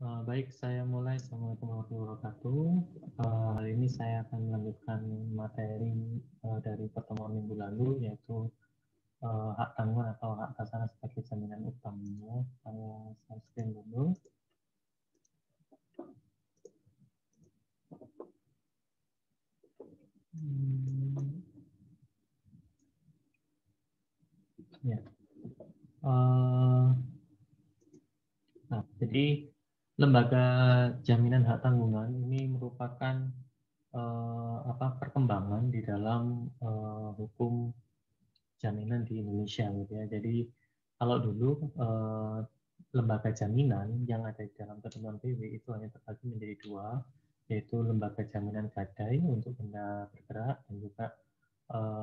Baik, saya mulai. Assalamualaikum warahmatullahi wabarakatuh. Hari ini saya akan melanjutkan materi dari pertemuan minggu lalu, yaitu hak tanggungan atau hak atas tanah sebagai jaminan utamanya. Saya share screen dulu. Ya. Nah, jadi lembaga jaminan hak tanggungan ini merupakan perkembangan di dalam hukum jaminan di Indonesia gitu ya. Jadi kalau dulu lembaga jaminan yang ada di dalam ketentuan PW itu hanya terbagi menjadi dua, yaitu lembaga jaminan gadai untuk benda bergerak dan juga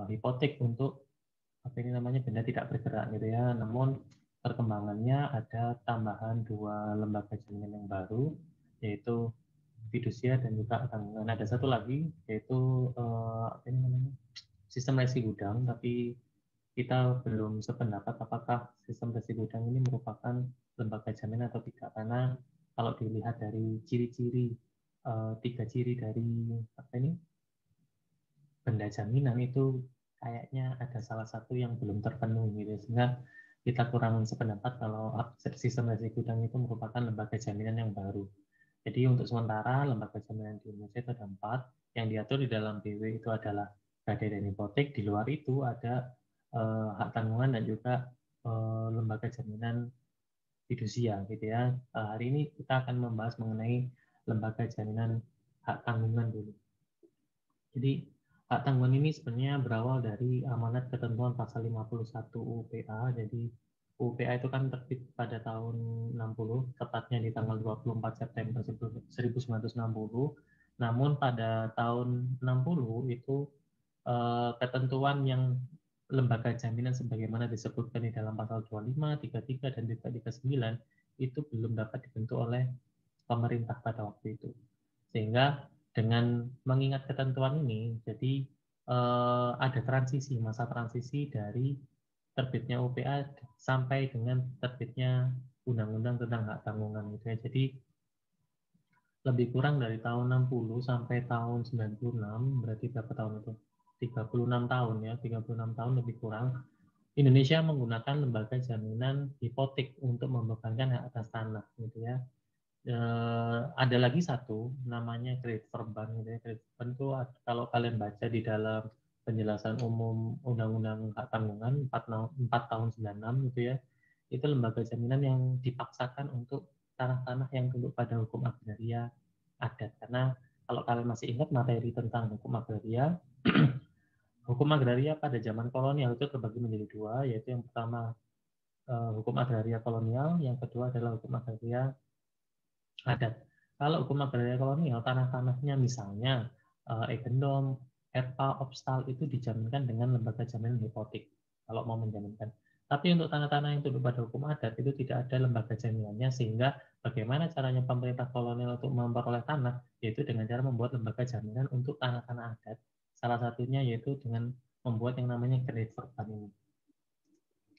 hipotek untuk benda tidak bergerak gitu ya. Namun perkembangannya ada tambahan dua lembaga jaminan yang baru, yaitu fidusia dan juga tanggungan. Ada satu lagi yaitu sistem resi gudang, tapi kita belum sependapat apakah sistem resi gudang ini merupakan lembaga jaminan atau tidak, karena kalau dilihat dari ciri-ciri tiga ciri dari benda jaminan itu kayaknya ada salah satu yang belum terpenuhi gitu, sehingga kita kurang sependapat kalau sistem resi gudang itu merupakan lembaga jaminan yang baru. Jadi untuk sementara lembaga jaminan di Indonesia itu ada 4 yang diatur di dalam BW itu adalah gadai dan hipotek. Di luar itu ada hak tanggungan dan juga lembaga jaminan fidusia gitu ya. Hari ini kita akan membahas mengenai lembaga jaminan hak tanggungan dulu. Jadi hak tanggungan ini sebenarnya berawal dari amanat ketentuan pasal 51 UPA. Jadi UPA itu kan terbit pada tahun 60, tepatnya di tanggal 24 September 1960. Namun pada tahun 60 itu ketentuan yang lembaga jaminan sebagaimana disebutkan di dalam pasal 25, 33, dan 39 itu belum dapat dibentuk oleh pemerintah pada waktu itu. Sehingga dengan mengingat ketentuan ini, jadi ada masa transisi dari terbitnya UPA sampai dengan terbitnya Undang-Undang tentang hak tanggungan gitu ya. Jadi lebih kurang dari tahun 60 sampai tahun 96, berarti berapa tahun itu? 36 tahun ya, 36 tahun lebih kurang. Indonesia menggunakan lembaga jaminan hipotek untuk membebankan hak atas tanah gitu ya. Ada lagi satu namanya kredit verban gitu ya. Kredit verban itu kalau kalian baca di dalam penjelasan umum Undang-Undang Hak Tanggungan 4 tahun 96 gitu ya, itu lembaga jaminan yang dipaksakan untuk tanah-tanah yang tunduk pada hukum agraria adat. Karena kalau kalian masih ingat materi tentang hukum agraria, hukum agraria pada zaman kolonial itu terbagi menjadi dua, yaitu yang pertama hukum agraria kolonial, yang kedua adalah hukum agraria adat. Kalau hukum agraria kolonial, tanah-tanahnya misalnya Egendom, Erpa, Opstal itu dijaminkan dengan lembaga jaminan hipotek kalau mau menjaminkan. Tapi untuk tanah-tanah yang tunduk pada hukum adat itu tidak ada lembaga jaminannya, sehingga bagaimana caranya pemerintah kolonial untuk memperoleh tanah, yaitu dengan cara membuat lembaga jaminan untuk tanah-tanah adat. Salah satunya yaitu dengan membuat yang namanya kredit verban ini.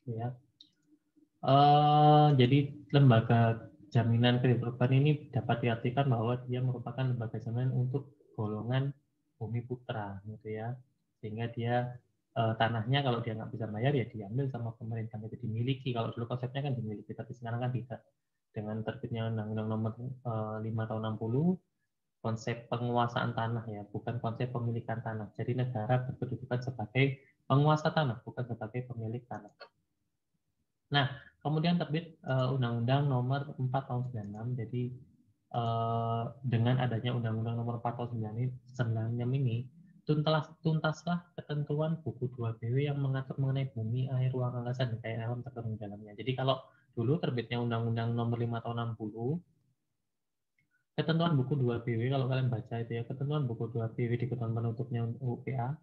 Ya. Jadi lembaga jaminan kredit verban ini dapat diartikan bahwa dia merupakan lembaga jaminan untuk golongan bumi putra gitu ya, sehingga dia tanahnya kalau dia nggak bisa bayar ya diambil sama pemerintah, itu dimiliki. Kalau dulu konsepnya kan dimiliki, tapi sekarang kan tidak. Dengan terbitnya Undang-Undang Nomor 5 tahun 60, konsep penguasaan tanah ya, bukan konsep pemilikan tanah. Jadi negara berkedudukan sebagai penguasa tanah, bukan sebagai pemilik tanah. Nah, kemudian terbit Undang-Undang Nomor 4 tahun 96. Jadi dengan adanya Undang-Undang Nomor 4 tahun 96 ini, tuntaslah ketentuan buku 2 BW yang mengatur mengenai bumi, air, ruang angkasa, dan kekayaan alam terkandung di dalamnya. Jadi kalau dulu terbitnya Undang-Undang Nomor 5 tahun 60, ketentuan buku 2 BW kalau kalian baca itu ya, ketentuan buku 2 BW di ketentuan penutupnya UPA,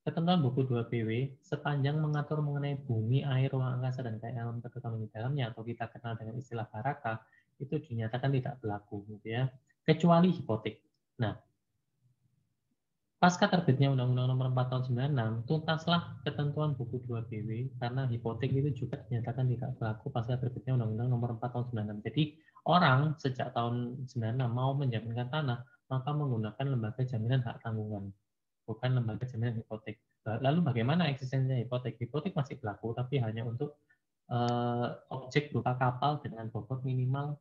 ketentuan buku 2 BW sepanjang mengatur mengenai bumi, air, ruang angkasa, dan kekayaan alam terkandung di dalamnya, atau kita kenal dengan istilah baraka, itu dinyatakan tidak berlaku gitu ya, kecuali hipotek. Nah, pasca terbitnya Undang-Undang Nomor 4 tahun 96, tuntaslah ketentuan buku 2 BW karena hipotek itu juga dinyatakan tidak berlaku pasca terbitnya Undang-Undang Nomor 4 tahun 96. Jadi orang sejak tahun 96 mau menjaminkan tanah, maka menggunakan lembaga jaminan hak tanggungan, bukan lembaga jaminan hipotek. Lalu bagaimana eksistensinya hipotek? Hipotek masih berlaku, tapi hanya untuk objek berupa kapal dengan bobot minimal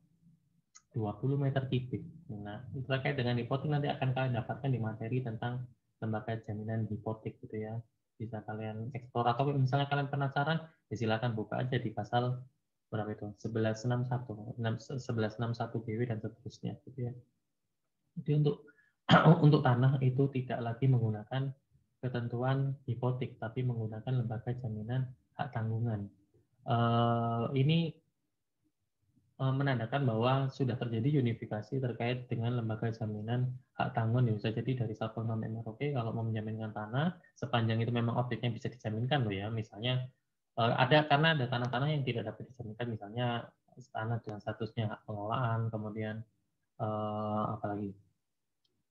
20 meter kubik. Nah, terkait dengan hipotek nanti akan kalian dapatkan di materi tentang lembaga jaminan hipotek gitu ya. Bisa kalian eksplor atau misalnya kalian penasaran, ya silakan buka aja di pasal berapa itu? 1161, 1161 BW dan seterusnya gitu ya. Jadi untuk untuk tanah itu tidak lagi menggunakan ketentuan hipotek tapi menggunakan lembaga jaminan hak tanggungan. Ini menandakan bahwa sudah terjadi unifikasi terkait dengan lembaga jaminan hak tanggungan. Ya, bisa jadi dari Sabang sampai Merauke kalau mau menjaminkan tanah, sepanjang itu memang objeknya bisa dijaminkan loh ya. Misalnya karena ada tanah-tanah yang tidak dapat dijaminkan, misalnya tanah dengan statusnya hak pengelolaan, kemudian apalagi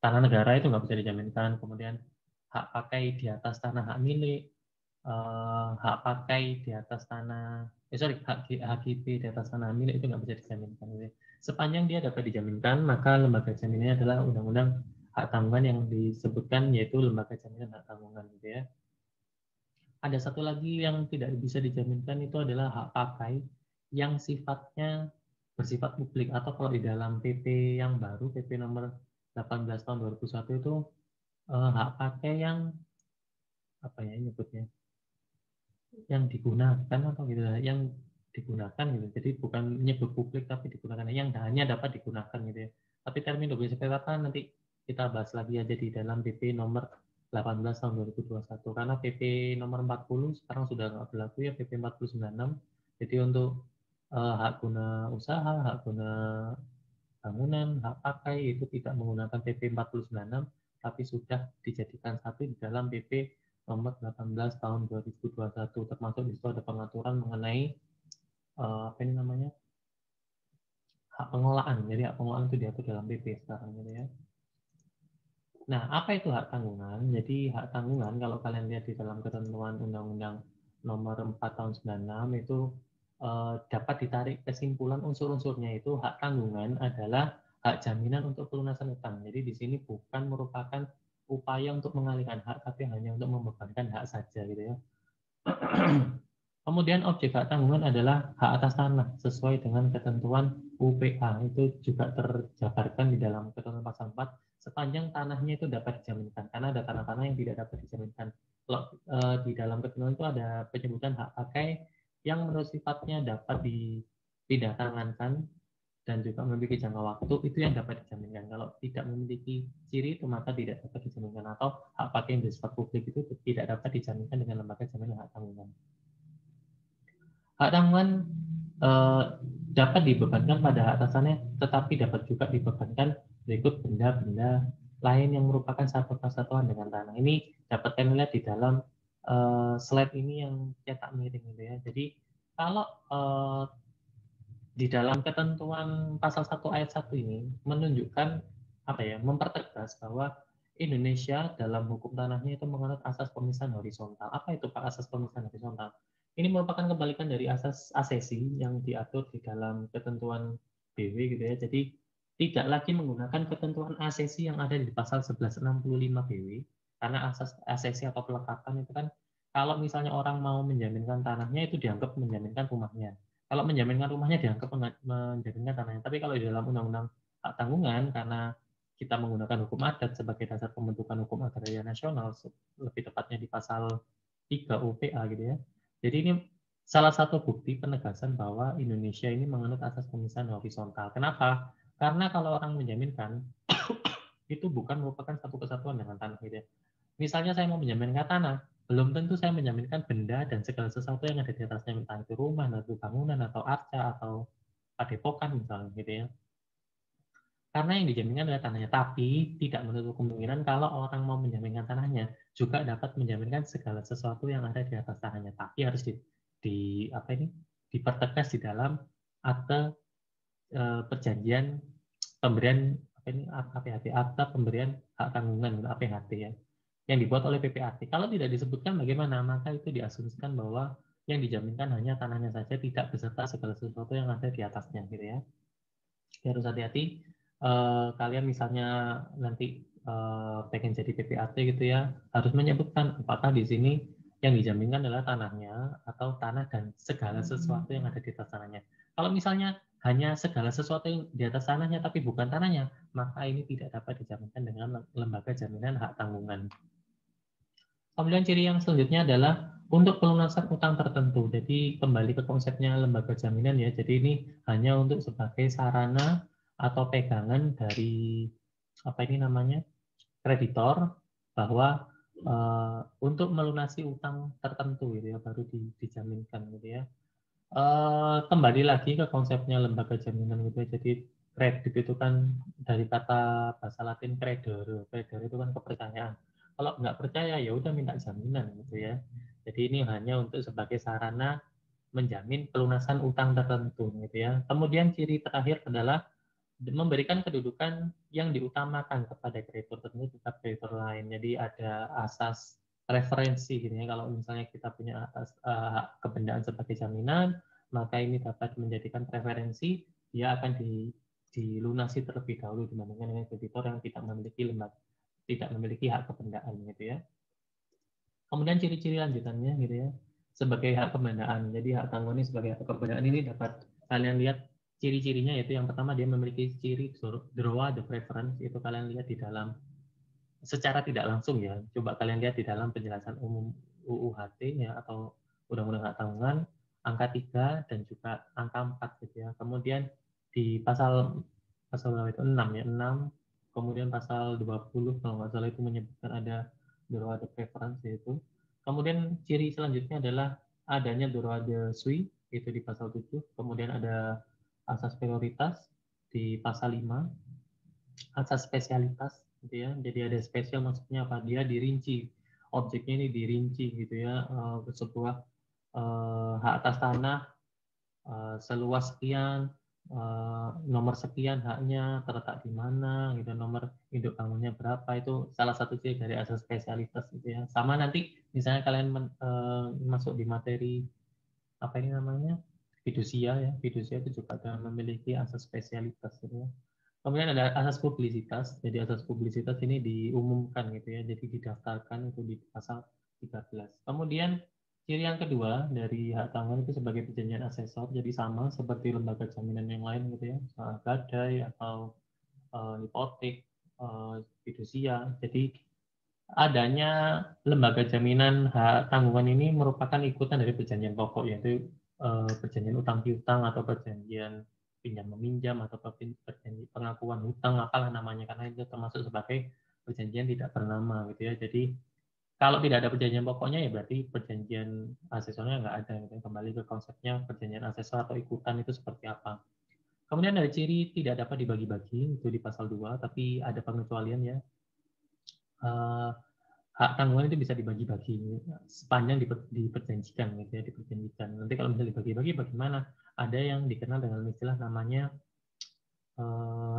tanah negara itu nggak bisa dijaminkan, kemudian hak pakai di atas tanah hak milik, hak pakai di atas tanah, hak GP di atas tanah milik itu nggak bisa dijaminkan. Sepanjang dia dapat dijaminkan, maka lembaga jaminannya adalah undang-undang hak tanggungan yang disebutkan yaitu lembaga jaminan hak tanggungan gitu ya. Ada satu lagi yang tidak bisa dijaminkan itu adalah hak pakai yang sifatnya bersifat publik atau kalau di dalam PP yang baru, PP nomor 18 tahun 2001 itu hak pakai yang apa ya nyebutnya, yang digunakan atau gitu, yang digunakan gitu. Jadi bukan nyebut publik tapi digunakan, yang hanya dapat digunakan gitu ya. Tapi terminologi seperti apa nanti kita bahas lagi aja di dalam PP nomor 18 tahun 2021 karena PP nomor 40 sekarang sudah nggak berlaku ya, PP 4096. Jadi untuk hak guna usaha, hak guna bangunan, hak pakai itu tidak menggunakan PP 4096 tapi sudah dijadikan satu di dalam PP nomor 18 tahun 2021, termasuk di situ ada pengaturan mengenai apa ini namanya, hak pengelolaan. Jadi hak pengelolaan itu diatur dalam PP sekarang gitu ya. Nah, apa itu hak tanggungan? Jadi hak tanggungan kalau kalian lihat di dalam ketentuan Undang-Undang nomor 4 tahun 96 itu dapat ditarik kesimpulan unsur-unsurnya itu hak tanggungan adalah hak jaminan untuk pelunasan utang. Jadi di sini bukan merupakan upaya untuk mengalihkan hak, tapi hanya untuk membebankan hak saja gitu ya. Kemudian objek hak tanggungan adalah hak atas tanah sesuai dengan ketentuan UPA. Itu juga terjabarkan di dalam ketentuan pasal 4 sepanjang tanahnya itu dapat dijaminkan. Karena ada tanah-tanah yang tidak dapat dijaminkan. Kalau di dalam ketentuan itu ada penyebutan hak pakai yang menurut sifatnya dapat dipindah tangankan dan juga memiliki jangka waktu, itu yang dapat dijaminkan. Kalau tidak memiliki ciri itu maka tidak dapat dijaminkan, atau hak pakai yang bersifat publik itu tidak dapat dijaminkan dengan lembaga jaminan hak tanggungan. Hak tanggungan dapat dibebankan pada hak atasannya, tetapi dapat juga dibebankan berikut benda-benda lain yang merupakan satu kesatuan dengan tanah. Ini dapat kalian lihat di dalam slide ini yang cetak miring gitu ya. Jadi kalau di dalam ketentuan pasal 1 ayat 1 ini menunjukkan apa ya, mempertegas bahwa Indonesia dalam hukum tanahnya itu menganut asas pemisahan horizontal. Apa itu Pak asas pemisahan horizontal? Ini merupakan kebalikan dari asas asesi yang diatur di dalam ketentuan BW gitu ya. Jadi tidak lagi menggunakan ketentuan asesi yang ada di pasal 1165 BW, karena asas asesi atau pelekatan itu kan kalau misalnya orang mau menjaminkan tanahnya itu dianggap menjaminkan rumahnya. Kalau menjaminkan rumahnya dianggap menjaminkan tanahnya. Tapi kalau di dalam undang-undang hak tanggungan, karena kita menggunakan hukum adat sebagai dasar pembentukan hukum agraria nasional, lebih tepatnya di pasal 3 UPA gitu ya. Jadi ini salah satu bukti penegasan bahwa Indonesia ini menganut asas pemisahan horizontal. Kenapa? Karena kalau orang menjaminkan itu bukan merupakan satu kesatuan dengan tanah gitu ya. Misalnya saya mau menjaminkan tanah, belum tentu saya menjaminkan benda dan segala sesuatu yang ada di atasnya, entah itu rumah, entah itu bangunan, atau arca, atau padepokan misalnya gitu ya. Karena yang dijaminkan adalah tanahnya, tapi tidak menutup kemungkinan kalau orang mau menjaminkan tanahnya juga dapat menjaminkan segala sesuatu yang ada di atas tanahnya. Tapi harus dipertegas di dalam akte perjanjian pemberian APHT, akta pemberian hak tanggungan APHT ya, yang dibuat oleh PPAT. Kalau tidak disebutkan bagaimana, maka itu diasumsikan bahwa yang dijaminkan hanya tanahnya saja, tidak beserta segala sesuatu yang ada di atasnya gitu ya. harus hati-hati. Kalian misalnya nanti pengen jadi PPAT gitu ya, harus menyebutkan apakah di sini yang dijaminkan adalah tanahnya atau tanah dan segala sesuatu yang ada di atas tanahnya. Kalau misalnya hanya segala sesuatu yang di atas tanahnya tapi bukan tanahnya, maka ini tidak dapat dijaminkan dengan lembaga jaminan hak tanggungan. Kemudian ciri yang selanjutnya adalah untuk pelunasan utang tertentu. Jadi kembali ke konsepnya lembaga jaminan ya. Jadi ini hanya untuk sebagai sarana atau pegangan dari apa ini namanya kreditor bahwa untuk melunasi utang tertentu gitu ya baru dijaminkan gitu ya. Kembali lagi ke konsepnya lembaga jaminan gitu ya. Jadi kredit itu kan dari kata bahasa Latin credere. Credere itu kan kepercayaan. Kalau nggak percaya ya udah minta jaminan gitu ya. Jadi ini hanya untuk sebagai sarana menjamin pelunasan utang tertentu gitu ya. Kemudian ciri terakhir adalah memberikan kedudukan yang diutamakan kepada kreditur tertentu terhadap kreditur lain. Jadi ada asas referensi gitu ya. Kalau misalnya kita punya atas kebendaan sebagai jaminan, maka ini dapat menjadikan preferensi dia akan dilunasi terlebih dahulu dibandingkan dengan kreditor yang tidak memiliki hak kebendaan gitu ya. Kemudian ciri-ciri lanjutannya gitu ya. Sebagai hak kebendaan. Jadi hak tanggungan ini sebagai hak kebendaan ini dapat kalian lihat ciri-cirinya, yaitu yang pertama dia memiliki ciri droit de préférence. Itu kalian lihat di dalam secara tidak langsung ya. Coba kalian lihat di dalam penjelasan umum UUHT ya, atau Undang-Undang Hak Tanggungan angka 3 dan juga angka 4 gitu ya. Kemudian di pasal berapa itu 6 ya, 6. Kemudian pasal 20 kalau nggak salah itu menyebutkan ada droit de préférence yaitu. Kemudian ciri selanjutnya adalah adanya droit de suite itu di pasal 7. Kemudian ada asas prioritas di pasal 5. Asas spesialitas gitu ya. Jadi ada spesial maksudnya apa? Dia dirinci. Objeknya ini dirinci gitu ya. Sebuah hak atas tanah seluas sekian, nomor sekian haknya, terletak di mana, gitu, nomor induk bangunnya berapa, itu salah satu ciri dari asas spesialitas gitu ya. Sama nanti misalnya kalian masuk di materi apa ini namanya fidusia ya, fidusia itu juga ada memiliki asas spesialitas gitu ya. Kemudian ada asas publisitas. Jadi asas publisitas ini diumumkan gitu ya, jadi didaftarkan itu di pasal 13. Kemudian ciri yang kedua dari hak tanggungan itu sebagai perjanjian asesor, jadi sama seperti lembaga jaminan yang lain gitu ya, gadai atau hipotek, fidusia. Jadi adanya lembaga jaminan hak tanggungan ini merupakan ikutan dari perjanjian pokok, yaitu perjanjian utang piutang atau perjanjian pinjam meminjam atau perjanjian pengakuan hutang, apalah namanya, karena itu termasuk sebagai perjanjian tidak bernama gitu ya. Jadi kalau tidak ada perjanjian pokoknya ya berarti perjanjian asesornya nggak ada gitu. Kembali ke konsepnya perjanjian asesor atau ikutan itu seperti apa. Kemudian ada ciri tidak dapat dibagi-bagi itu di pasal 2, tapi ada pengecualian ya. Hak tanggungan itu bisa dibagi-bagi sepanjang diperjanjikan gitu ya, diperjanjikan. Nanti kalau misalnya dibagi-bagi bagaimana? Ada yang dikenal dengan istilah namanya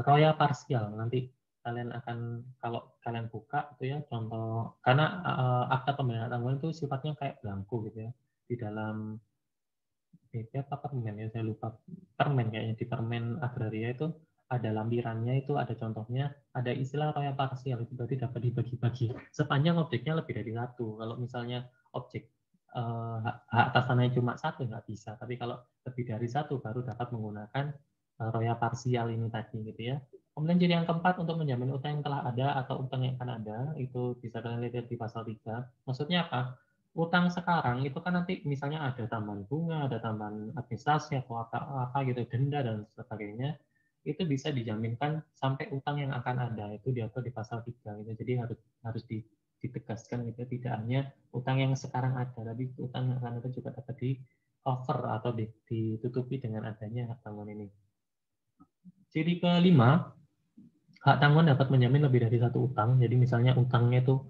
roya parsial. Nanti kalian akan, kalau kalian buka itu ya contoh, karena akta pembelaan tanggungan itu sifatnya kayak blanko gitu ya. Di dalam BP apa permen ya, saya lupa, permen kayaknya, di permen agraria itu ada lampirannya, itu ada contohnya, ada istilah roya parsial, itu berarti dapat dibagi-bagi sepanjang objeknya lebih dari satu. Kalau misalnya objek hak atas tanahnya cuma satu nggak bisa, tapi kalau lebih dari satu baru dapat menggunakan roya parsial ini tadi gitu ya. Kemudian ciri yang keempat untuk menjamin utang yang telah ada atau utang yang akan ada, itu bisa kalian lihat di pasal 3. Maksudnya apa? Utang sekarang itu kan nanti misalnya ada tambahan bunga, ada tambahan administrasi atau apa gitu, denda dan sebagainya, itu bisa dijaminkan sampai utang yang akan ada, itu diatur di pasal 3 gitu. Jadi harus ditegaskan gitu, tidak hanya utang yang sekarang ada, tapi utang yang akan ada juga dapat di cover atau ditutupi dengan adanya hak tanggungan ini. Ciri kelima, hak tanggungan dapat menjamin lebih dari satu utang. Jadi misalnya utangnya itu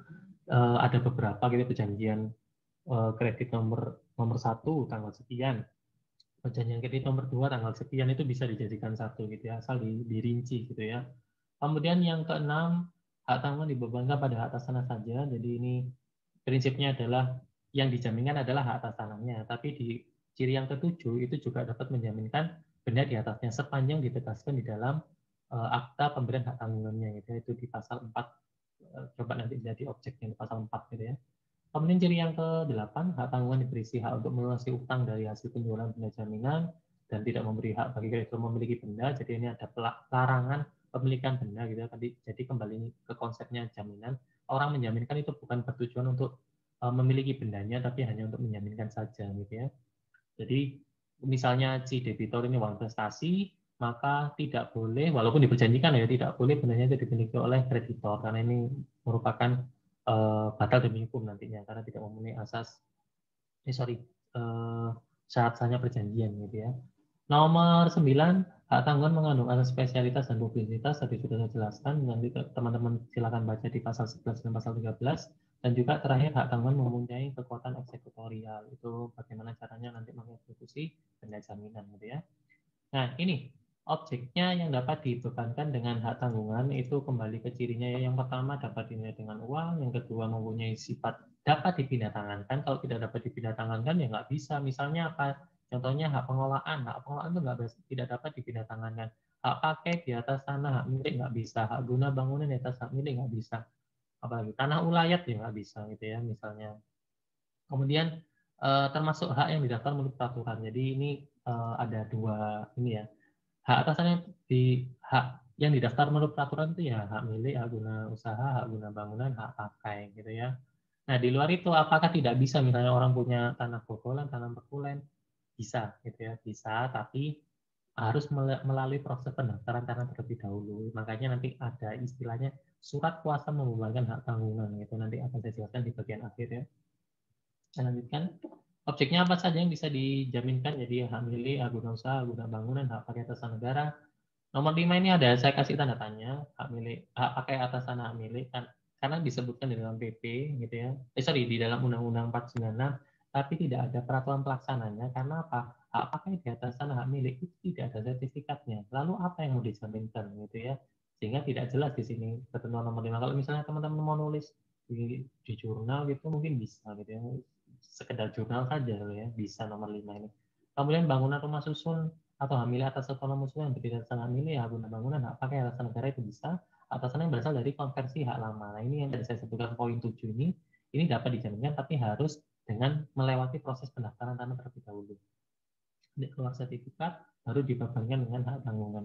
ada beberapa gitu, perjanjian kredit nomor 1 tanggal sekian, perjanjian kredit nomor 2 tanggal sekian, itu bisa dijadikan satu gitu ya, asal dirinci gitu ya. Kemudian yang keenam, hak tanggungan dibebankan pada hak atas tanah saja. Jadi ini prinsipnya adalah yang dijaminkan adalah hak atas tanahnya, tapi di ciri yang ketujuh itu juga dapat menjaminkan benda di atasnya sepanjang ditegaskan di dalam akta pemberian hak tanggungannya gitu ya. Itu di pasal 4, coba nanti jadi objeknya di pasal 4 gitu ya. Kemudian ciri yang ke-8, hak tanggungan berisi hak untuk melunasi utang dari hasil penjualan benda jaminan dan tidak memberi hak bagi kreditur memiliki benda. Jadi ini ada larangan pemilikan benda gitu ya. Jadi kembali ke konsepnya jaminan. Orang menjaminkan itu bukan bertujuan untuk memiliki bendanya, tapi hanya untuk menjaminkan saja gitu ya. Jadi misalnya si debitur ini uang prestasi, maka tidak boleh, walaupun diperjanjikan ya, tidak boleh bendanya itu dimiliki oleh kreditor karena ini merupakan batal demi hukum nantinya karena tidak memenuhi asas syarat-syaratnya perjanjian gitu ya. Nomor 9, hak tanggungan mengandung asas spesialitas dan publisitas, tadi sudah saya jelaskan, nanti teman-teman silakan baca di pasal 11 dan pasal 13. Dan juga terakhir, hak tanggungan mempunyai kekuatan eksekutorial. Itu bagaimana caranya nanti mengeksekusi benda jaminan gitu ya. Nah, ini objeknya yang dapat dibebankan dengan hak tanggungan itu kembali ke cirinya ya. Yang pertama dapat dinilai dengan uang, yang kedua mempunyai sifat dapat dipindahtangankan. Kalau tidak dapat dipindahtangankan ya nggak bisa. Misalnya apa? Contohnya hak pengelolaan itu tidak dapat dipindahtangankan. Hak pakai di atas tanah, hak milik nggak bisa. Hak guna bangunan di atas hak milik nggak bisa. Apalagi tanah ulayat ya nggak bisa gitu ya misalnya. Kemudian termasuk hak yang didaftar menurut peraturan. Jadi ini ada dua ini ya. Hak atasannya di hak yang didaftar menurut peraturan itu ya hak milik, hak guna usaha, hak guna bangunan, hak pakai gitu ya. Nah, di luar itu apakah tidak bisa misalnya orang punya tanah bobolan, tanah bekulen? Bisa gitu ya, bisa, tapi harus melalui proses pendaftaran tanah terlebih dahulu. Makanya nanti ada istilahnya surat kuasa membebankan hak tanggungan gitu. Nanti akan saya jelaskan di bagian akhir ya. Saya lanjutkan. Objeknya apa saja yang bisa dijaminkan? Jadi hak milik, hak guna usaha, hak guna bangunan, hak pakai atas negara. Nomor 5 ini ada saya kasih tanda tanya, hak milik, hak pakai atas tanah hak milik kan karena disebutkan di dalam PP gitu ya. Di dalam Undang-Undang 496, tapi tidak ada peraturan pelaksananya karena apa? Hak pakai di atas tanah hak milik itu tidak ada sertifikatnya. Lalu apa yang mau dijaminkan gitu ya? Sehingga tidak jelas di sini ketentuan nomor 5. Kalau misalnya teman-teman mau nulis di jurnal gitu mungkin bisa gitu ya. Sekedar jurnal saja ya, bisa nomor 5 ini. Kemudian bangunan rumah susun atau hak milik atas otonom usul yang berdiri atas hak milik, hak guna bangunan, hak pakai atas negara itu bisa. Atasan yang berasal dari konversi hak lama. Nah ini yang tadi saya sebutkan poin 7 ini dapat dijaminkan tapi harus dengan melewati proses pendaftaran tanah terlebih dahulu. Di keluar sertifikat baru dibebankan dengan hak tanggungan.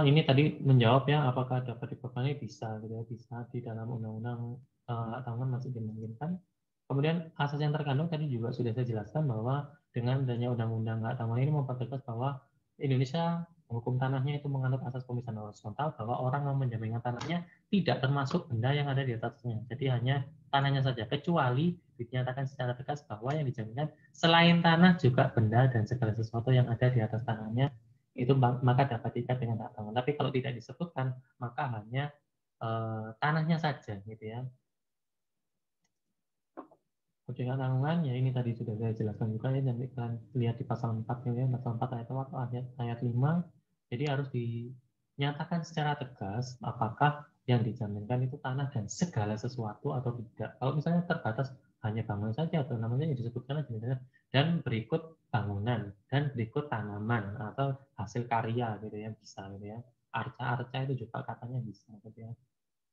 Ini tadi menjawab ya, apakah dapat dibebani? Bisa, gitu ya, bisa di dalam undang-undang hak tanggungan masih dimungkinkan. Kemudian asas yang terkandung tadi juga sudah saya jelaskan bahwa dengan adanya undang-undang hak tanggungan ini mempertegas bahwa Indonesia hukum tanahnya itu menganut asas pemisahan horizontal bahwa orang yang menjaminkan tanahnya tidak termasuk benda yang ada di atasnya. Jadi hanya tanahnya saja, kecuali dinyatakan secara tegas bahwa yang dijaminkan selain tanah juga benda dan segala sesuatu yang ada di atas tanahnya itu maka dapat diikat dengan hak tanggungan. Tapi kalau tidak disebutkan maka hanya tanahnya saja gitu ya. Objek hak tanggungan ya ini tadi sudah saya jelaskan juga ya, nanti kalian lihat di pasal 4 ya, pasal 4 ayat 5. Jadi harus dinyatakan secara tegas apakah yang dijaminkan itu tanah dan segala sesuatu atau tidak. Kalau misalnya terbatas hanya bangunan saja atau namanya yang disebutkan aja dan berikut bangunan dan berikut tanaman atau hasil karya gitu ya bisa gitu ya. Arca-arca itu juga katanya bisa gitu ya.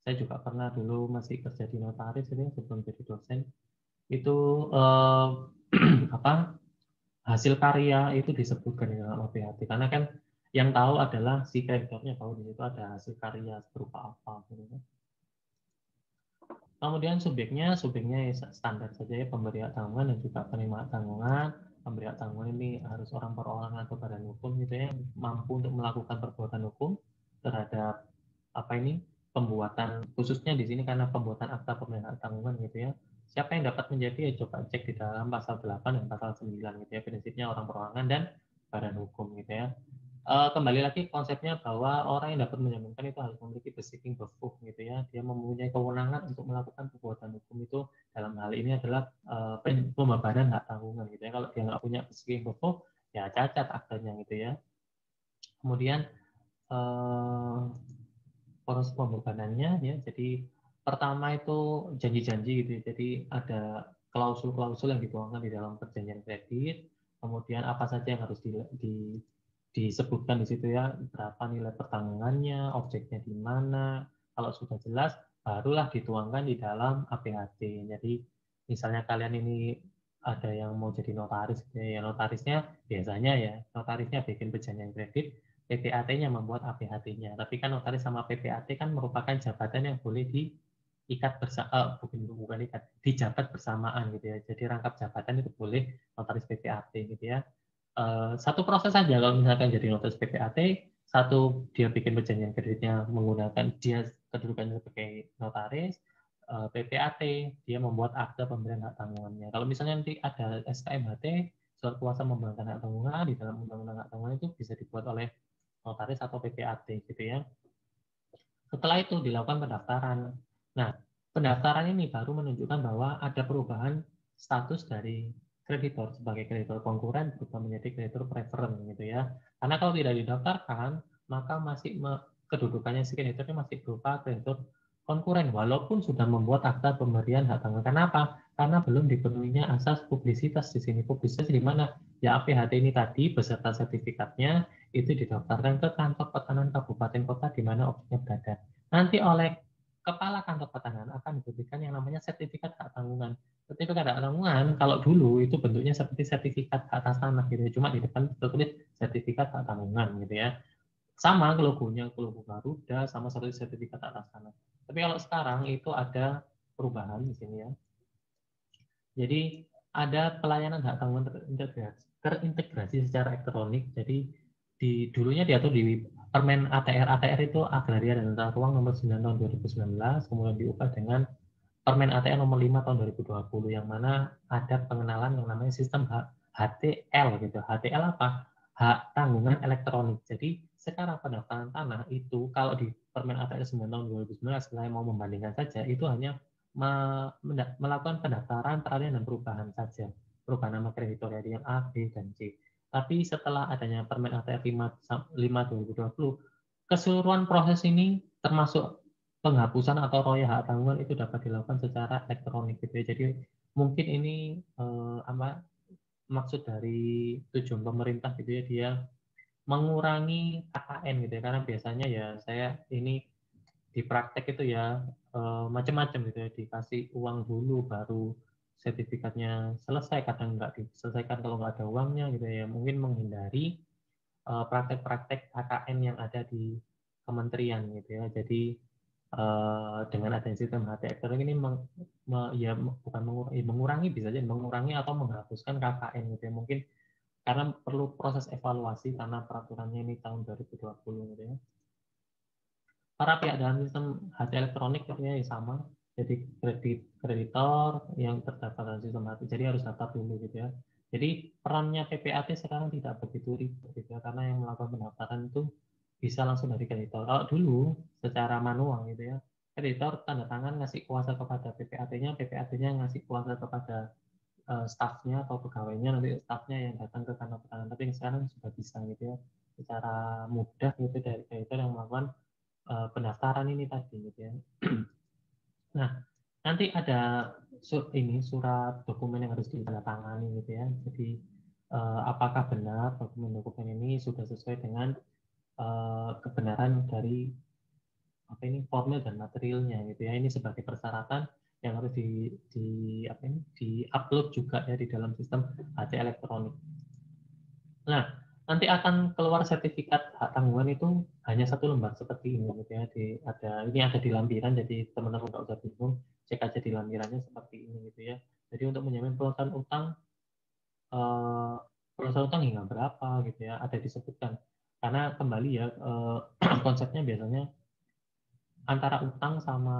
Saya juga pernah dulu masih kerja di notaris gitu ya sebelum jadi dosen itu apa hasil karya itu disebutkan dalam OPHT karena kan yang tahu adalah si kreditornya tahu di situ ada hasil karya berupa apa gitu. Kemudian subjeknya standar saja ya, pemberi hak tanggungan dan juga penerima hak tanggungan. Pemberi hak tanggungan ini harus orang perorangan atau badan hukum gitu ya, mampu untuk melakukan perbuatan hukum terhadap apa ini pembuatan khususnya di sini karena pembuatan akta pemberian hak tanggungan gitu ya. Siapa yang dapat menjadi ya coba cek di dalam pasal 8 dan pasal 9 gitu ya, prinsipnya orang perorangan dan badan hukum gitu ya. Kembali lagi konsepnya bahwa orang yang dapat menjaminkan itu harus memiliki basiking berfuk gitu ya. Dia mempunyai kewenangan untuk melakukan perbuatan hukum itu dalam hal ini adalah pembebanan hak tanggungan gitu ya. Kalau dia nggak punya basiking berfuk ya cacat aktenya gitu ya. Kemudian proses pembebanannya ya. Jadi pertama itu janji-janji gitu ya. Jadi ada klausul-klausul yang dituangkan di dalam perjanjian kredit. kemudian apa saja yang harus disebutkan di situ ya, berapa nilai pertanggungannya, objeknya di mana. Kalau sudah jelas, barulah dituangkan di dalam APHT. Jadi misalnya kalian ini ada yang mau jadi notaris, ya notarisnya biasanya ya, notarisnya bikin perjanjian kredit, PPAT-nya membuat APHT-nya. Tapi kan notaris sama PPAT kan merupakan jabatan yang boleh diikat bersama, bukan ikat, dijabat bersamaan gitu ya. Jadi rangkap jabatan itu boleh notaris PPAT gitu ya. Satu proses saja kalau misalkan jadi notaris PPAT, satu dia bikin perjanjian kreditnya menggunakan dia kedudukannya sebagai notaris, PPAT dia membuat akte pemberian hak tanggungannya. Kalau misalnya nanti ada SKMHT, surat kuasa membangun hak tanggungan, di dalam undang-undang hak tanggungan itu bisa dibuat oleh notaris atau PPAT gitu ya. Setelah itu dilakukan pendaftaran. Nah, pendaftaran ini baru menunjukkan bahwa ada perubahan status dari kreditor sebagai kreditor konkuren berubah menjadi kreditor preferen gitu ya. Karena kalau tidak didaftarkan, maka masih kedudukannya si kreditornya masih berupa kreditor konkuren walaupun sudah membuat akta pemberian hak tanggungan. Kenapa? Karena belum dipenuhinya asas publisitas di sini. Publisitas di mana? Ya APHT ini tadi beserta sertifikatnya itu didaftarkan ke kantor pertanahan kabupaten kota di mana objeknya berada. Nanti oleh kepala kantor pertanahan akan diberikan yang namanya sertifikat hak tanggungan. Sertifikat hak tanggungan kalau dulu itu bentuknya seperti sertifikat hak atas tanah gitu ya, cuma di depan tertulis sertifikat hak tanggungan gitu ya. Sama logonya, logo Garuda, sama satu sertifikat hak atas tanah. Tapi kalau sekarang itu ada perubahan di sini ya. Jadi ada pelayanan hak tanggungan terintegrasi secara elektronik. Jadi dulunya diatur di Permen ATR. ATR itu Agraria dan Tata Ruang nomor 9 tahun 2019, kemudian diubah dengan Permen ATR nomor 5 tahun 2020 yang mana ada pengenalan yang namanya sistem HTL gitu. HTL apa? Hak tanggungan elektronik. Jadi sekarang pendaftaran tanah itu kalau di Permen ATR 9 tahun 2019 saya mau membandingkan saja itu hanya melakukan pendaftaran, peralihan dan perubahan saja. Perubahan nama kreditor ya yang A, B, dan C. Tapi setelah adanya Permen ATR 5 2020, keseluruhan proses ini termasuk penghapusan atau roya hak tanggungan itu dapat dilakukan secara elektronik gitu ya. Jadi mungkin ini maksud dari tujuan pemerintah gitu ya, dia mengurangi KKN gitu ya, karena biasanya ya saya ini di praktek itu ya macam-macam gitu ya, dikasih uang dulu baru sertifikatnya selesai, kadang nggak diselesaikan kalau nggak ada uangnya gitu ya, mungkin menghindari praktek-praktek KKN yang ada di kementerian gitu ya. Jadi dengan adanya sistem HT elektronik ini ya bukan mengurangi bisa aja mengurangi atau menghapuskan KKN gitu ya. Mungkin karena perlu proses evaluasi karena peraturannya ini tahun 2020 gitu ya. Para pihak dalam sistem HT elektronik ya sama. Jadi kreditor yang terdaftar dalam sistem HT, jadi harus daftar dulu gitu ya. Jadi perannya PPAT sekarang tidak begitu ribet gitu ya, karena yang melakukan pendaftaran itu bisa langsung dari kreditor. Kalau dulu secara manual gitu ya, kreditor tanda tangan ngasih kuasa kepada PPAT-nya, PPAT-nya ngasih kuasa kepada stafnya atau pegawainya, nanti stafnya yang datang ke kantor pertanahan. Tapi yang sekarang sudah bisa gitu ya, secara mudah gitu dari kreditor yang melakukan pendaftaran ini tadi gitu ya. Nah, nanti ada surat dokumen yang harus ditandatangani gitu ya. Jadi apakah benar dokumen-dokumen ini sudah sesuai dengan kebenaran dari apa ini formil dan materialnya gitu ya. Ini sebagai persyaratan yang harus di-upload juga ya di dalam sistem HT elektronik. Nah, nanti akan keluar sertifikat hak tanggungan itu hanya satu lembar seperti ini gitu ya. Ini ada di lampiran, jadi teman-teman nggak usah bingung, cek aja di lampirannya seperti ini gitu ya. Jadi untuk menjamin pelunasan utang hingga berapa gitu ya, ada disebutkan. Karena kembali ya konsepnya biasanya antara utang sama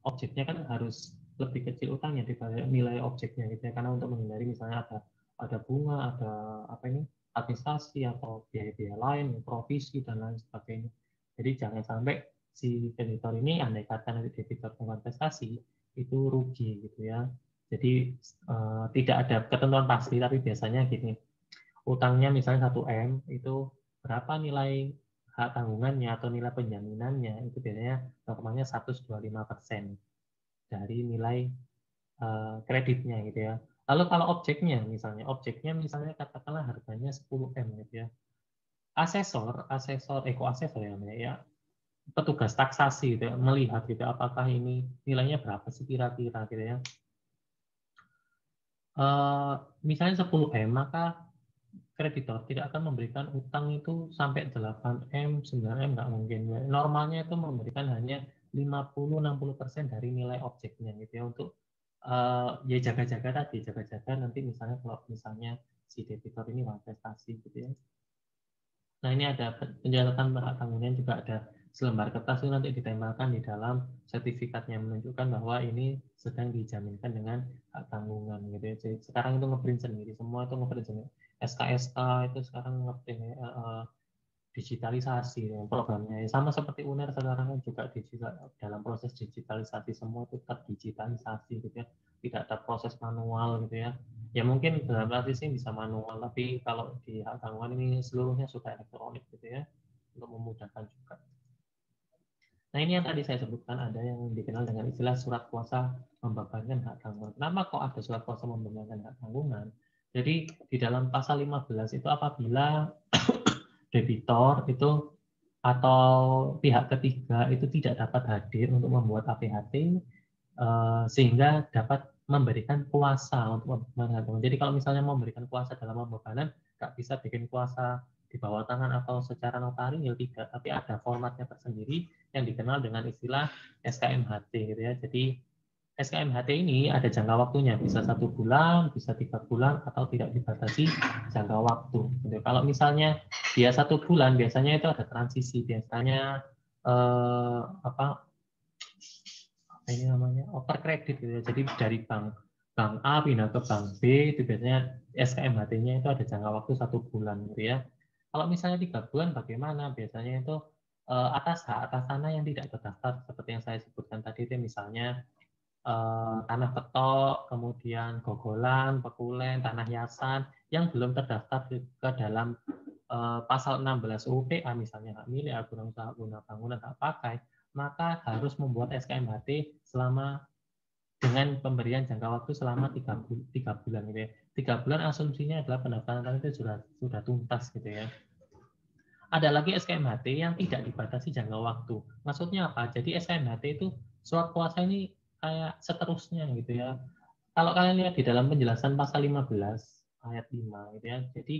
objeknya kan harus lebih kecil utangnya dibanding nilai objeknya gitu ya, karena untuk menghindari misalnya ada bunga, ada apa ini administrasi atau biaya-biaya lain, provisi dan lain sebagainya. Jadi jangan sampai si kreditor ini andai kata nanti debitur kontestasi itu rugi gitu ya. Jadi tidak ada ketentuan pasti, tapi biasanya gini, utangnya misalnya 1M itu berapa nilai hak tanggungannya atau nilai penjaminannya itu biasanya normalnya 125% dari nilai kreditnya gitu ya. Lalu kalau objeknya misalnya katakanlah harganya 10M gitu ya. Ekoasesor ya namanya ya, petugas taksasi gitu ya, melihat gitu apakah ini nilainya berapa sih kira-kira gitu ya. Misalnya 10M, maka kreditor tidak akan memberikan utang itu sampai 8M, 9M, nggak mungkin. Normalnya itu memberikan hanya 50-60% dari nilai objeknya gitu ya, untuk ya jaga-jaga nanti misalnya kalau misalnya si debitur ini uang prestasi gitu ya. Nah, ini ada penjelasan hak tanggungan, juga ada selembar kertas itu nanti ditempelkan di dalam sertifikatnya, menunjukkan bahwa ini sedang dijaminkan dengan hak tanggungan gitu ya. Jadi sekarang itu ngeprint sendiri, semua itu ngeprint sendiri. SK itu sekarang ngeprint digitalisasi ya, programnya. Sama seperti UNER sekarang kan juga digital, dalam proses digitalisasi, semua itu terdigitalisasi gitu ya. Tidak ada proses manual gitu ya. Ya mungkin dalam arti sih bisa manual, tapi kalau di hak tanggungan ini seluruhnya sudah elektronik gitu ya, untuk memudahkan juga. Nah, ini yang tadi saya sebutkan, ada yang dikenal dengan istilah surat kuasa membebankan hak tanggungan. Kenapa kok ada surat kuasa membebankan hak tanggungan? Jadi di dalam pasal 15 itu apabila debitor itu atau pihak ketiga itu tidak dapat hadir untuk membuat APHT, sehingga dapat memberikan kuasa untuk membebankan. Jadi kalau misalnya memberikan kuasa dalam pembebanan, nggak bisa bikin kuasa di bawah tangan atau secara notaril, tidak, tapi ada formatnya tersendiri yang dikenal dengan istilah SKMHT gitu ya. Jadi SKMHT ini ada jangka waktunya, bisa 1 bulan, bisa 3 bulan, atau tidak dibatasi jangka waktu. Gitu. Kalau misalnya dia 1 bulan, biasanya itu ada transisi, biasanya apa ini namanya over kredit gitu ya. Jadi dari bank A pindah ke bank B itu biasanya SKMHT-nya itu ada jangka waktu 1 bulan gitu ya. Kalau misalnya 3 bulan bagaimana? Biasanya itu atas tanah yang tidak terdaftar seperti yang saya sebutkan tadi itu, misalnya tanah petok, kemudian gogolan, pekulen, tanah hiasan yang belum terdaftar ke dalam pasal 16 UU PA, misalnya hak milik, aturan usaha guna bangunan, hak pakai, maka harus membuat SKMHT selama dengan pemberian jangka waktu selama 3 bulan gitu ya. 3 bulan asumsinya adalah pendaftaran itu sudah tuntas gitu ya. Ada lagi SKMHT yang tidak dibatasi jangka waktu. Maksudnya apa? Jadi SKMHT itu surat kuasa ini kayak seterusnya gitu ya. Kalau kalian lihat di dalam penjelasan pasal 15 ayat 5 gitu ya. Jadi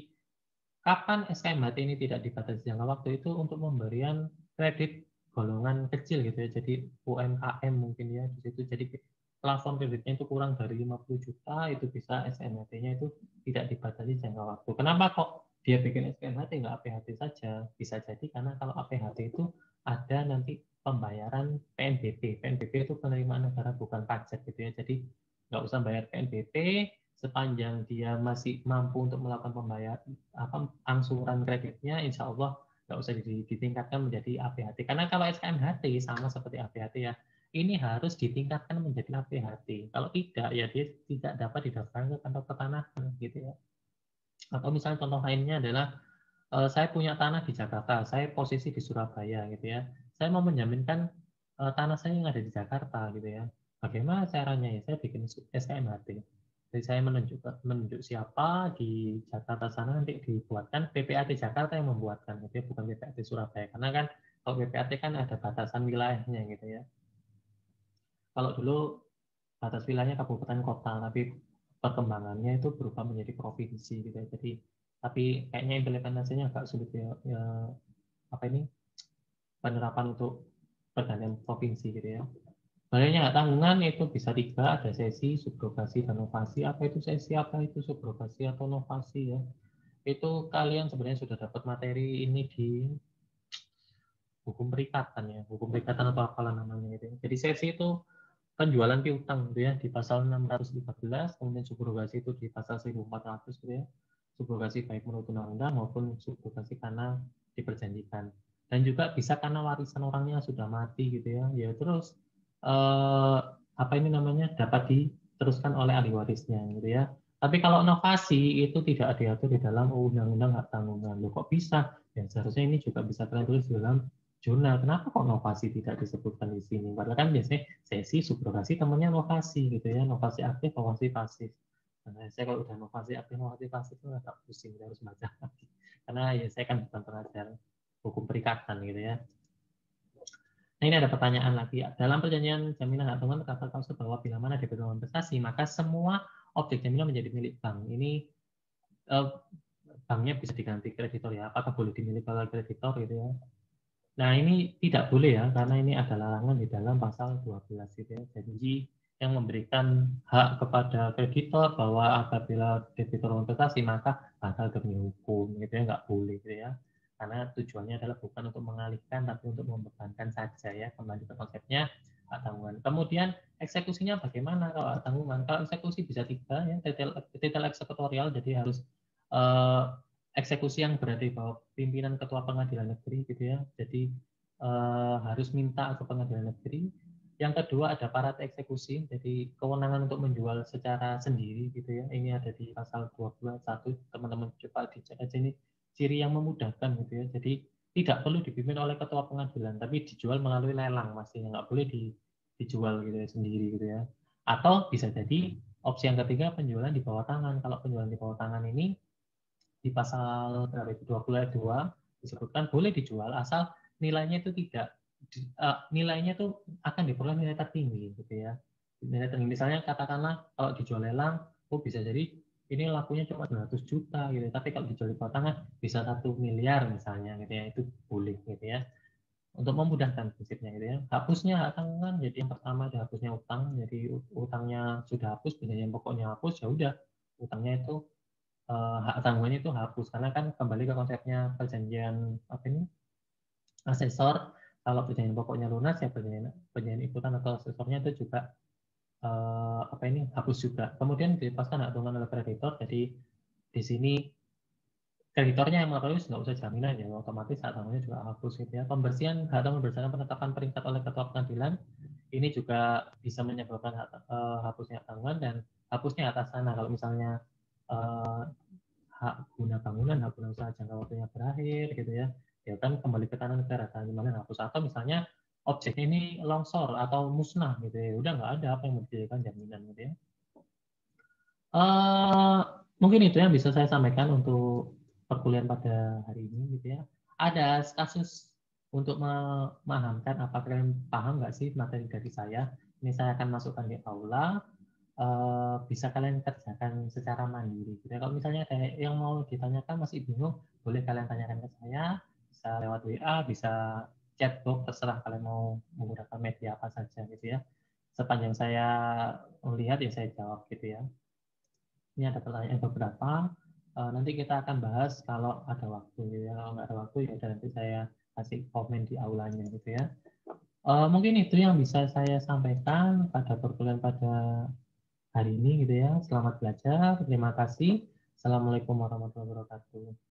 kapan SKMHT ini tidak dibatasi jangka waktu itu untuk pemberian kredit golongan kecil gitu ya. Jadi UMKM mungkin ya di situ. Jadi plafon kreditnya itu kurang dari 50 juta, itu bisa SKMHT-nya itu tidak dibatasi jangka waktu. Kenapa kok dia bikin SKMHT nggak APHT saja? Bisa jadi karena kalau APHT itu ada nanti pembayaran PNBP. PNBP itu penerimaan negara bukan pajak gitu ya. Jadi nggak usah bayar PNBP sepanjang dia masih mampu untuk melakukan angsuran kreditnya, insya Allah nggak usah ditingkatkan menjadi APHT. Karena kalau SKMHT sama seperti APHT ya, ini harus ditingkatkan menjadi APHT. Kalau tidak ya dia tidak dapat didaftarkan ke kantor pertanahan gitu ya. Atau misalnya contoh lainnya adalah saya punya tanah di Jakarta, saya posisi di Surabaya gitu ya. Saya mau menjaminkan tanah saya yang ada di Jakarta gitu ya. Bagaimana caranya ya? Saya bikin SKMHT. Jadi saya menunjuk siapa di Jakarta sana, nanti dibuatkan PPAT Jakarta yang membuatkan, gitu ya, bukan PPAT Surabaya. Karena kan kalau PPAT kan ada batasan wilayahnya gitu ya. Kalau dulu batas wilayahnya kabupaten kota, tapi perkembangannya itu berubah menjadi provinsi gitu ya. Jadi tapi kayaknya implementasinya agak sulit ya, apa ini penerapan untuk pergantian provinsi gitu ya. Baliknya hak tanggungan itu bisa 3, ada sesi, subrogasi, dan novasi. Apa itu sesi, apa itu subrogasi atau novasi ya? Itu kalian sebenarnya sudah dapat materi ini di hukum perikatan ya, hukum perikatan atau apalah namanya itu. Jadi sesi itu penjualan piutang gitu ya di pasal 613, kemudian subrogasi itu di pasal 1400 gitu ya. Subrogasi baik menurut undang-undang maupun subrogasi karena diperjanjikan. Dan juga bisa karena warisan orangnya sudah mati gitu ya. Ya terus apa ini namanya dapat diteruskan oleh ahli warisnya gitu ya. Tapi kalau novasi itu tidak diatur di dalam undang-undang hak tanggungan. Loh kok bisa? Ya seharusnya ini juga bisa kalian tulis di dalam jurnal. Kenapa kok novasi tidak disebutkan di sini? Padahal kan biasanya sesi subrogasi temannya novasi gitu ya, novasi aktif, novasi pasif. Nah, saya kalau udah motivasi itu agak pusing, harus baca lagi. Karena ya saya kan bukan pengajar hukum perikatan gitu ya. Nah, ini ada pertanyaan lagi. Dalam perjanjian jaminan hak tanggungan terdapat klausul bahwa bila mana debitur investasi, maka semua objek jaminan menjadi milik bank. Ini banknya bisa diganti kreditor ya. Apakah boleh dimiliki oleh kreditor gitu ya? Nah, ini tidak boleh ya, karena ini ada larangan di dalam pasal 12 gitu ya. Janji yang memberikan hak kepada kreditor bahwa apabila debitur investasi maka bakal demi hukum gitu ya, nggak boleh gitu ya. Karena tujuannya adalah bukan untuk mengalihkan tapi untuk membebankan saja ya, kembali ke konsepnya hak tanggungan. Kemudian eksekusinya bagaimana kalau hak tanggungan? Kalau eksekusi bisa tiga ya, detail eksekutorial, jadi harus eksekusi yang berada di bawah pimpinan ketua pengadilan negeri gitu ya. Jadi harus minta ke pengadilan negeri. Yang kedua ada parat eksekusi, jadi kewenangan untuk menjual secara sendiri gitu ya. Ini ada di pasal 221, teman-teman coba dicek aja ini ciri yang memudahkan gitu ya. Jadi tidak perlu dipimpin oleh ketua pengadilan, tapi dijual melalui lelang pastinya, nggak boleh dijual gitu ya, sendiri gitu ya. Atau bisa jadi opsi yang ketiga penjualan di bawah tangan. Kalau penjualan di bawah tangan ini di pasal 20 ayat 2 disebutkan boleh dijual asal nilainya itu tidak nilainya itu akan diperoleh nilai tertinggi gitu ya. Nilai tertinggi misalnya katakanlah kalau dijual lelang, oh bisa jadi ini lakunya cuma 200 juta gitu. Tapi kalau dijual di tangan bisa 1 miliar misalnya gitu ya. Itu boleh gitu ya. Untuk memudahkan prinsipnya gitu ya. Hapusnya hak tanggungan, jadi yang pertama ada hapusnya utang, jadi utangnya sudah hapus, biasanya pokoknya hapus, ya udah utangnya itu hak tanggungannya itu hapus karena kan kembali ke konsepnya perjanjian apa ini asesor. Kalau perjanjian pokoknya lunas ya perjanjian ikutan atau asesornya itu juga apa ini hapus juga. Kemudian dilepaskan hak tanggungan oleh kreditor, jadi di sini kreditornya yang mengakui nggak usah jaminan ya, otomatis hak tanggungannya juga hapus gitu ya. Pembersihan hak tanggungan berdasarkan penetapan peringkat oleh ketua pengadilan ini juga bisa menyebabkan hapusnya hak tanggungan dan hapusnya atas sana. Kalau misalnya hak guna bangunan, hak guna usaha jangka waktunya berakhir gitu ya, ya kan kembali ke tanah negara, tanah mana hapus. Atau misalnya objeknya ini longsor atau musnah gitu ya, udah nggak ada apa yang menjadikan jaminan gitu ya. Mungkin itu yang bisa saya sampaikan untuk perkuliahan pada hari ini gitu ya. Ada kasus untuk memahamkan apa kalian paham nggak sih materi dari saya. Ini saya akan masukkan di aula, bisa kalian kerjakan secara mandiri. Gitu. Kalau misalnya ada yang mau ditanyakan masih bingung, boleh kalian tanyakan ke saya, bisa lewat WA, bisa chatbox, terserah kalian mau menggunakan media apa saja gitu ya. Sepanjang saya melihat ya saya jawab gitu ya. Ini ada pertanyaan beberapa. Nanti kita akan bahas kalau ada waktu gitu ya. Kalau nggak ada waktu ya nanti saya kasih komen di aulanya gitu ya. Mungkin itu yang bisa saya sampaikan pada perkuliahan pada hari ini gitu ya. Selamat belajar. Terima kasih. Assalamualaikum warahmatullahi wabarakatuh.